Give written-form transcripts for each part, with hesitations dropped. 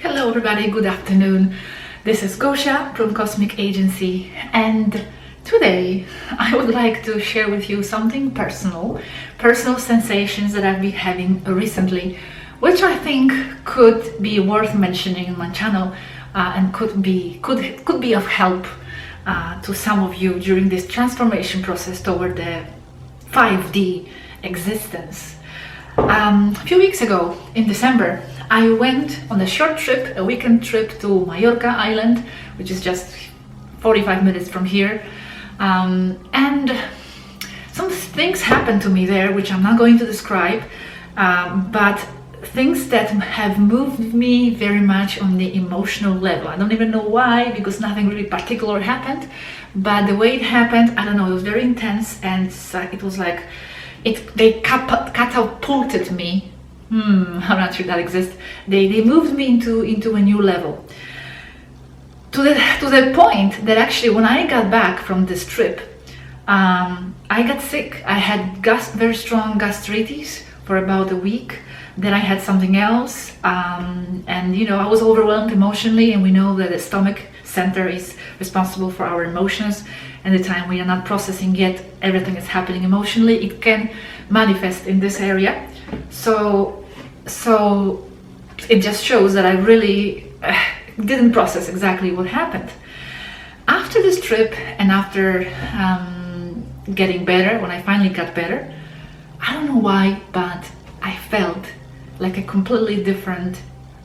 Hello everybody, good afternoon. This is Gosia from Cosmic Agency, and today I would like to share with you something personal sensations that I've been having recently, which I think could be worth mentioning in my channel and could be of help to some of you during this transformation process toward the 5D existence. A few weeks ago in December, I went on a short trip, a weekend trip to Mallorca Island, which is just 45 minutes from here. And some things happened to me there, which I'm not going to describe, but things that have moved me very much on the emotional level. I don't even know why, because nothing really particular happened, but the way it happened, I don't know, it was very intense, and it was like they catapulted me. I'm not sure that exists. They moved me into a new level. To the point that actually when I got back from this trip, I got sick. I had very strong gastritis for about a week. Then I had something else, and I was overwhelmed emotionally, and we know that the stomach center is responsible for our emotions, and the time we are not processing yet everything is happening emotionally, it can manifest in this area. So it just shows that I really didn't process exactly what happened. After this trip and after getting better, when I finally got better, I don't know why, but I felt like a completely different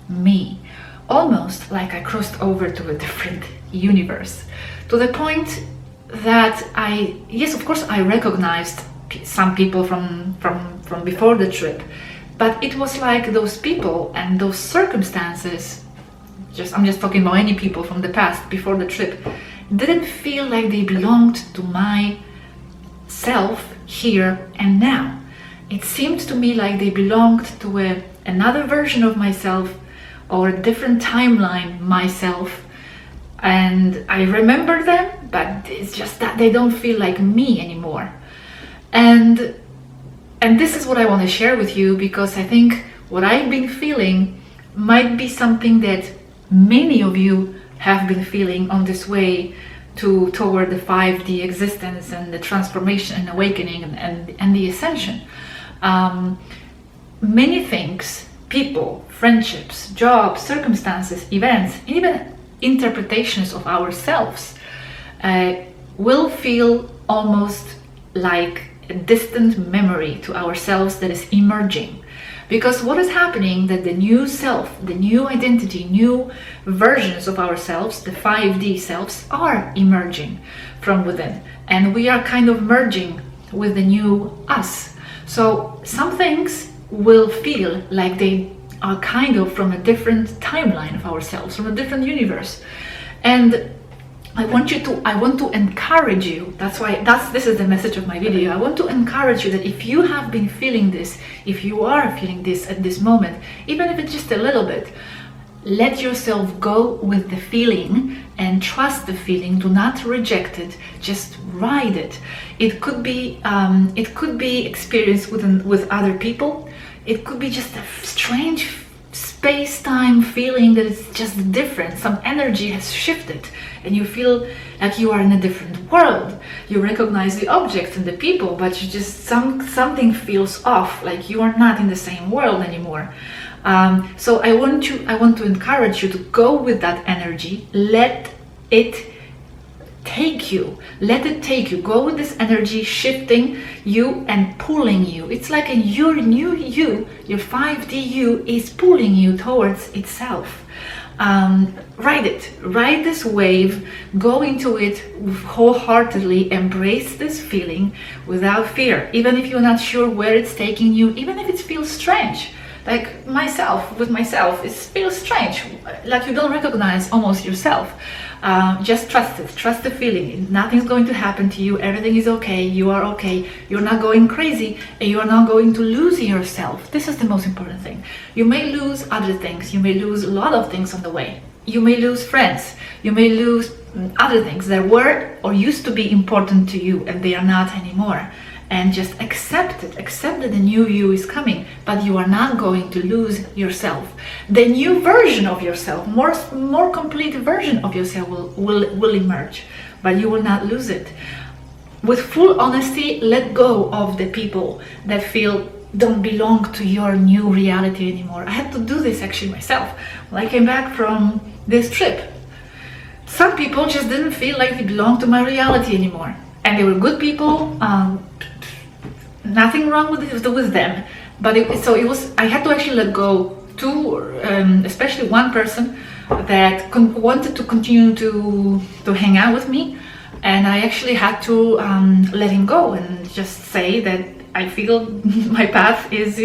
me. Almost like I crossed over to a different universe. To the point that yes, of course, I recognized some people from before the trip, but it was like those people and those circumstances, I'm just talking about any people from the past before the trip, didn't feel like they belonged to my self here and now. It seemed to me like they belonged to another version of myself, or a different timeline myself, and I remember them, but it's just that they don't feel like me anymore. And this is what I want to share with you, because I think what I've been feeling might be something that many of you have been feeling on this way toward the 5D existence and the transformation and awakening and the ascension. Many things, people, friendships, jobs, circumstances, events, even interpretations of ourselves will feel almost like a distant memory to ourselves that is emerging. Because what is happening, that the new self, the new identity, new versions of ourselves, the 5D selves, are emerging from within, and we are kind of merging with the new us. So some things will feel like they are kind of from a different timeline of ourselves, from a different universe. And I want to encourage you. This is the message of my video. I want to encourage you that if you have been feeling this, if you are feeling this at this moment, even if it's just a little bit, let yourself go with the feeling and trust the feeling. Do not reject it. Just ride it. It could be experienced with other people. It could be just a strange space-time feeling that it's just different. Some energy has shifted and you feel like you are in a different world. You recognize the objects and the people, but you just something feels off, like you are not in the same world anymore. So I want to encourage you to go with that energy. Let it take you. Let it take you. Go with this energy, shifting you and pulling you. It's like your new you, your 5D you is pulling you towards itself. Ride it. Ride this wave. Go into it wholeheartedly. Embrace this feeling without fear. Even if you're not sure where it's taking you, even if it feels strange. Like with myself, it feels strange, like you don't recognize almost yourself. Just trust it, trust the feeling. Nothing's going to happen to you, everything is okay, you are okay, you're not going crazy, and you are not going to lose yourself. This is the most important thing. You may lose other things, you may lose a lot of things on the way. You may lose friends, you may lose other things that were or used to be important to you, and they are not anymore. and just accept it. Accept that the new you is coming, but you are not going to lose yourself. The new version of yourself, more complete version of yourself will emerge, but you will not lose it. With full honesty, let go of the people that feel don't belong to your new reality anymore. I had to do this actually myself. When I came back from this trip, some people just didn't feel like they belonged to my reality anymore. And they were good people, nothing wrong with them. But I had to actually let go to, especially one person that wanted to continue to hang out with me. And I actually had to let him go and just say that I feel my path is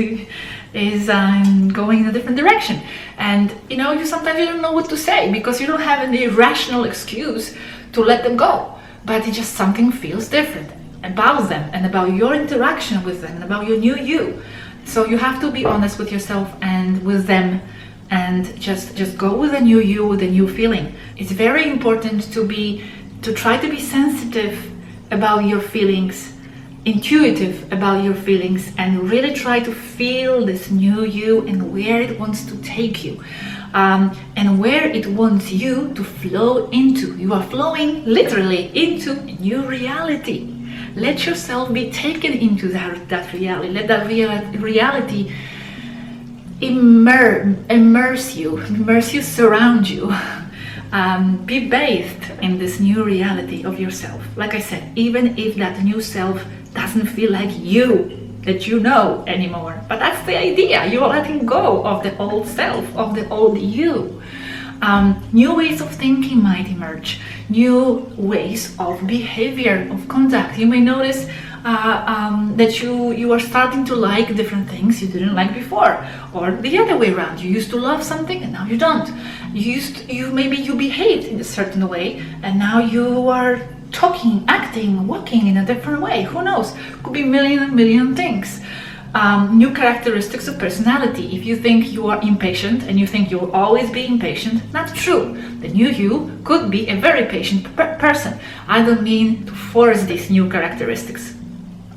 going in a different direction. And you sometimes you don't know what to say because you don't have any rational excuse to let them go. But it just something feels different about them and about your interaction with them and about your new you. So you have to be honest with yourself and with them, and just go with a new you, with a new feeling. It's very important to try to be sensitive about your feelings, intuitive about your feelings, and really try to feel this new you and where it wants to take you, and where it wants you to flow into. You are flowing literally into a new reality. Let yourself be taken into that reality. Let that reality immerse you, surround you. Be bathed in this new reality of yourself. Like I said, even if that new self doesn't feel like you, that you know anymore. But that's the idea. You're letting go of the old self, of the old you. New ways of thinking might emerge. New ways of behavior, of conduct. You may notice that you are starting to like different things you didn't like before, or the other way around. You used to love something and now you don't. Maybe you behaved in a certain way and now you are talking, acting, walking in a different way. Who knows? Could be a million things. New characteristics of personality. If you think you are impatient and you think you'll always be impatient, not true. The new you could be a very patient person. I don't mean to force these new characteristics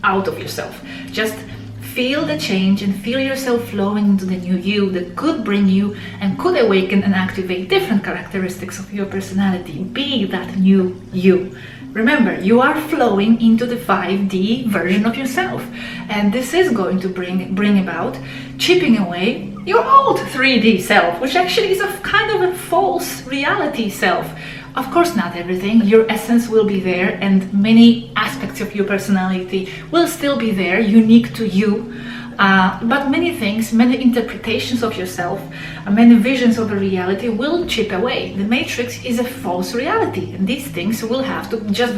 out of yourself. Just feel the change and feel yourself flowing into the new you that could bring you and could awaken and activate different characteristics of your personality. Be that new you. Remember, you are flowing into the 5D version of yourself, and this is going to bring about chipping away your old 3D self, which actually is a kind of a false reality self. Of course, not everything. Your essence will be there, and many aspects of your personality will still be there, unique to you. But many things, many interpretations of yourself, many visions of a reality will chip away. The matrix is a false reality, and these things will have to just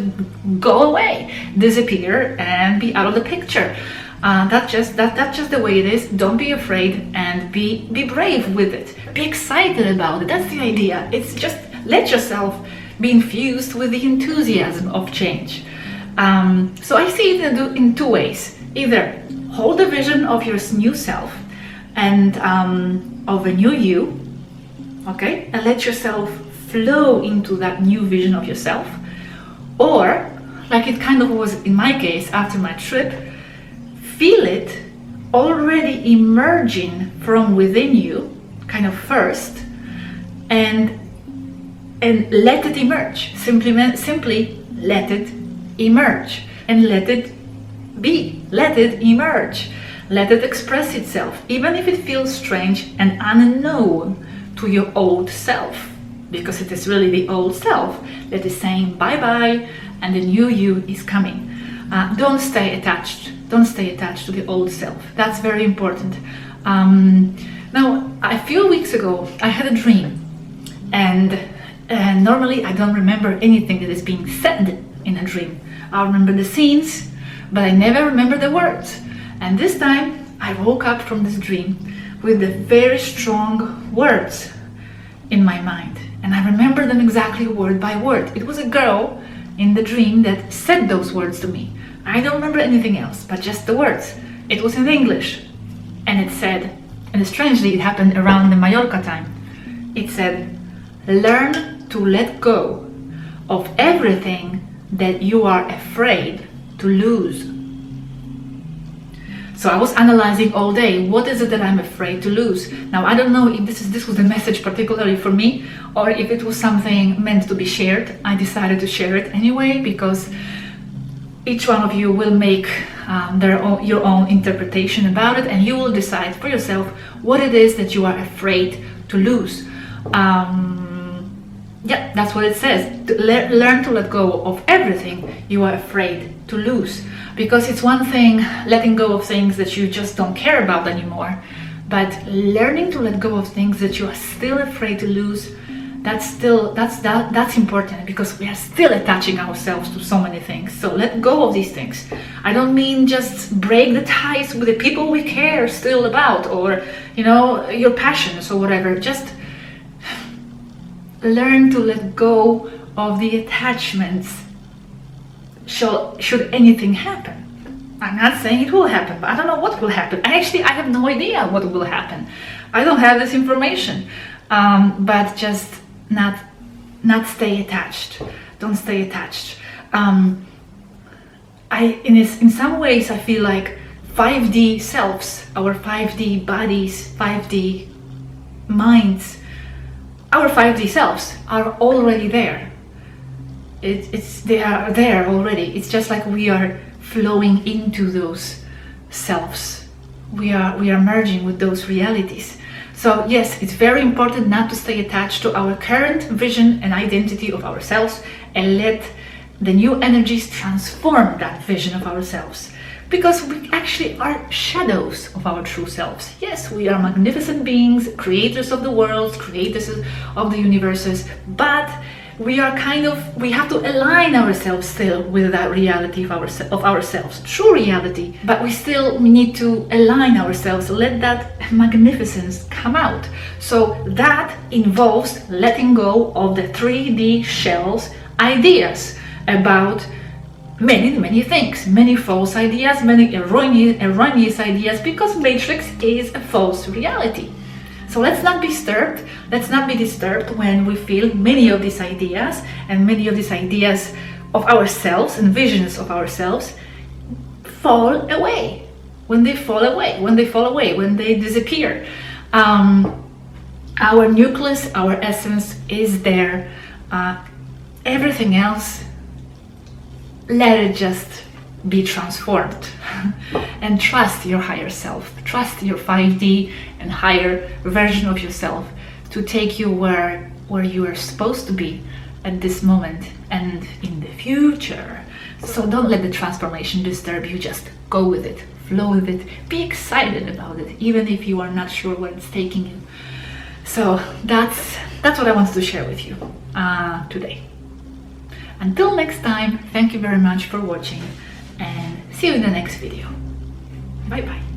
go away, disappear, and be out of the picture. That's just the way it is. Don't be afraid and be brave with it. Be excited about it. That's the idea. It's just let yourself be infused with the enthusiasm of change. So I see it in two ways. Either hold the vision of your new self and of a new you, okay, and let yourself flow into that new vision of yourself, or like it kind of was in my case after my trip, feel it already emerging from within you, kind of first, and let it emerge. Simply let it emerge and let it be. Let it emerge. Let it express itself, even if it feels strange and unknown to your old self, because it is really the old self that is saying bye-bye and the new you is coming. Don't stay attached. Don't stay attached to the old self. That's very important. Now, a few weeks ago, I had a dream, and normally I don't remember anything that is being said in a dream. I remember the scenes, but I never remember the words. And this time, I woke up from this dream with the very strong words in my mind. And I remember them exactly word by word. It was a girl in the dream that said those words to me. I don't remember anything else, but just the words. It was in English. And it said, and strangely it happened around the Mallorca time, it said, learn to let go of everything that you are afraid to lose. So I was analyzing all day, what is it that I'm afraid to lose? Now, I don't know if this was the message particularly for me, or if it was something meant to be shared. I decided to share it anyway, because each one of you will make your own interpretation about it, and you will decide for yourself what it is that you are afraid to lose. Yeah, that's what it says. Learn to let go of everything you are afraid to lose. Because it's one thing letting go of things that you just don't care about anymore, but learning to let go of things that you are still afraid to lose, that's important, because we are still attaching ourselves to so many things. So let go of these things. I don't mean just break the ties with the people we care still about, or your passions or whatever. Just learn to let go of the attachments should anything happen. I'm not saying it will happen, but I don't know what will happen. Actually, I have no idea what will happen. I don't have this information. But just not stay attached. Don't stay attached. In some ways, I feel like 5D selves, our 5D bodies, 5D minds, our 5D selves are already there. They are there already. It's just like we are flowing into those selves. We are merging with those realities. So yes, it's very important not to stay attached to our current vision and identity of ourselves, and let the new energies transform that vision of ourselves. Because we actually are shadows of our true selves. Yes, we are magnificent beings, creators of the worlds, creators of the universes, but we have to align ourselves still with that reality of ourselves, true reality. But we need to align ourselves, let that magnificence come out. So that involves letting go of the 3D shells ideas about many things, many false ideas, many erroneous ideas, because Matrix is a false reality. So let's not be disturbed when we feel many of these ideas of ourselves and visions of ourselves fall away. When they disappear. Our nucleus, our essence is there. Everything else, let it just be transformed. And trust your higher self, trust your 5D and higher version of yourself to take you where you are supposed to be at this moment and in the future. So don't let the transformation disturb you, just go with it, flow with it, be excited about it, even if you are not sure where it's taking you. So that's what I wanted to share with you today. Until next time, thank you very much for watching, and see you in the next video. Bye bye.